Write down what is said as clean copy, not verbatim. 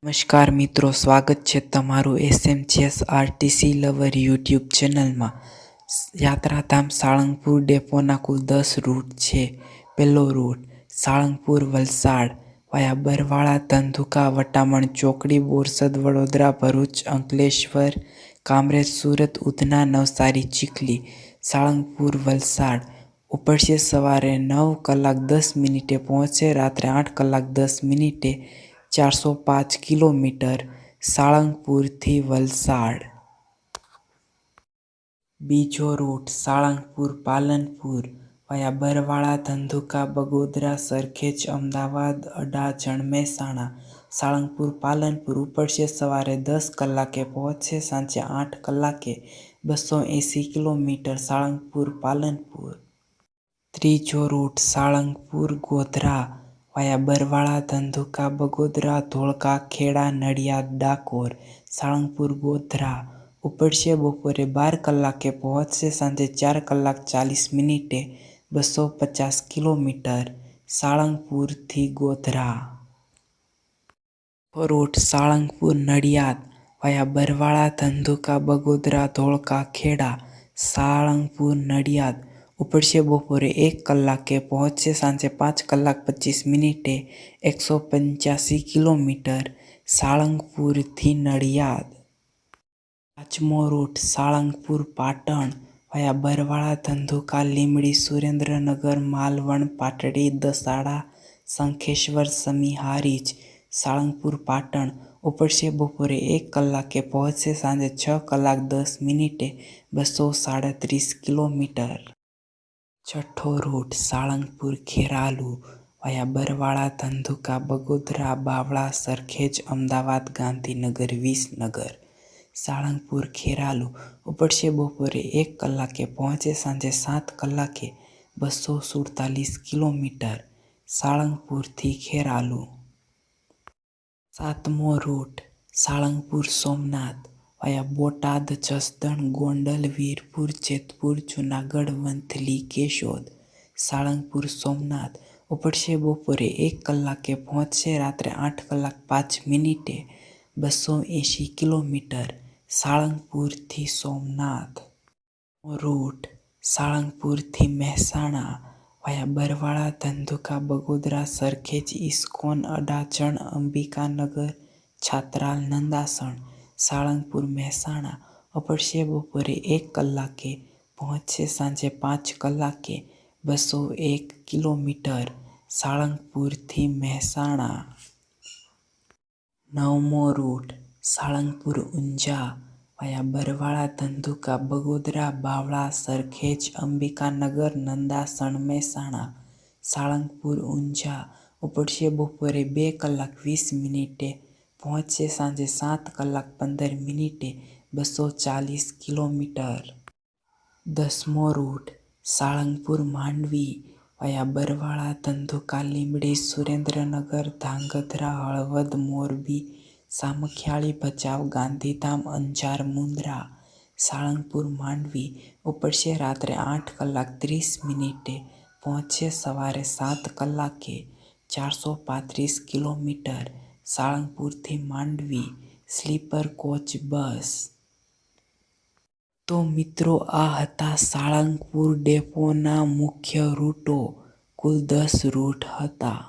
નમસ્કાર મિત્રો, સ્વાગત છે તમારું એસએમજીએસ આરટીસી લવર યુટ્યુબ ચેનલમાં। યાત્રાધામ સાળંગપુર ડેપોના કુલ 10 રૂટ છે। પહેલો રૂટ સાળંગપુર વલસાડ વાયા બરવાળા ધંધુકા વટામણ ચોકડી બોરસદ વડોદરા ભરૂચ અંકલેશ્વર કામરેજ સુરત ઉધના નવસારી ચીખલી। સાળંગપુર વલસાડ ઉપડશે સવારે 9:10 પહોંચે રાત્રે 8:10 405 કિલોમીટર સાળંગપુરથી વલસાડ। બીજો રૂટ સાળંગપુર પાલનપુર વાયા બરવાળા ધંધુકા બગોદરા સરખેજ અમદાવાદ અડાજણ મહેસાણા। સાળંગપુર પાલનપુર ઉપડશે સવારે 10 કલાકે પહોંચે સાંજે 8 કલાકે 280 કિલોમીટર સાળંગપુર પાલનપુર। ત્રીજો રૂટ સાળંગપુર ગોધરા વાયા બરવાળા ધંધુકા બગોદરા ધોળકા ખેડા નડિયાદ ડાકોર। સાળંગપુર ગોધરા ઉપડશે બપોરે 12 કલાકે પહોંચશે સાંજે 4:40 250 કિલોમીટર સાળંગપુરથી ગોધરા। રૂટ સાળંગપુર નડિયાદ વાયા બરવાળા ધંધુકા બગોદરા ધોળકા ખેડા। સાળંગપુર નડિયાદ ઉપડશે બપોરે 1 કલાકે પહોંચશે સાંજે 5:25 185 કિલોમીટર સાળંગપુરથી નડિયાદ। પાંચમો રૂટ સાળંગપુર પાટણ વાયા બરવાળા ધંધુકા લીંબડી સુરેન્દ્રનગર માલવણ પાટડી દસાડા શંખેશ્વર સમી હારીજ। સાળંગપુર પાટણ ઉપડશે બપોરે 1 કલાકે પહોંચશે સાંજે 6:10 237 કિલોમીટર। છઠ્ઠો રૂટ સાળંગપુર ખેરાલુ વાયા બરવાળા ધંધુકા બગોદરા બાવળા સરખેજ અમદાવાદ ગાંધીનગર વિસનગર। સાળંગપુર ખેરાલુ ઉપડશે બપોરે 1 કલાકે પહોંચે સાંજે 7 કલાકે 247 કિલોમીટર સાળંગપુરથી ખેરાલુ। સાતમો રૂટ સાળંગપુર સોમનાથ વાયા બોટાદ જસદણ ગોંડલ વીરપુર જેતપુર જૂનાગઢ વંથલી કેશોદ। સાળંગપુર સોમનાથ ઉપડશે બપોરે 1 કલાકે પહોંચશે રાત્રે 8:05 280 કિલોમીટર સાળંગપુરથી સોમનાથ। રૂટ સાળંગપુરથી મહેસાણા વાયા બરવાળા ધંધુકા બગોદરા સરખેજ ઇસ્કોન અડાજણ અંબિકાનગર છાત્રાલ નંદાસણ। સાળંગપુર મહેસાણા ઉપડશે બપોરે 1 કલાકે પહોંચશે સાંજે 5 કલાકે 201 કિલોમીટર સાળંગપુરથી મહેસાણા। નવમો રૂટ સાળંગપુર ઊંઝા વાયા બરવાળા ધંધુકા બગોદરા બાવળા સરખેજ અંબિકાનગર નંદાસણ મહેસાણા। સાળંગપુર ઊંઝા ઉપડશે બપોરે 2:20 પહોંચશે સાંજે 7:15 240 કિલોમીટર। દસમો રૂટ સાળંગપુર માંડવી વાયા બરવાળા ધંધુકા લીંબડી સુરેન્દ્રનગર ધાંગધ્રા હળવદ મોરબી સામખિયાળી ભચાઉ ગાંધીધામ અંજાર મુંદ્રા। સાળંગપુર માંડવી ઉપડશે રાત્રે 8:30 પહોંચશે સવારે 7 કલાકે 435 કિલોમીટર સાળંગપુરથી માંડવી સ્લીપર કોચ બસ। તો મિત્રો, આ હતા સાળંગપુર ડેપોના મુખ્ય રૂટો। કુલ 10 રૂટ હતા।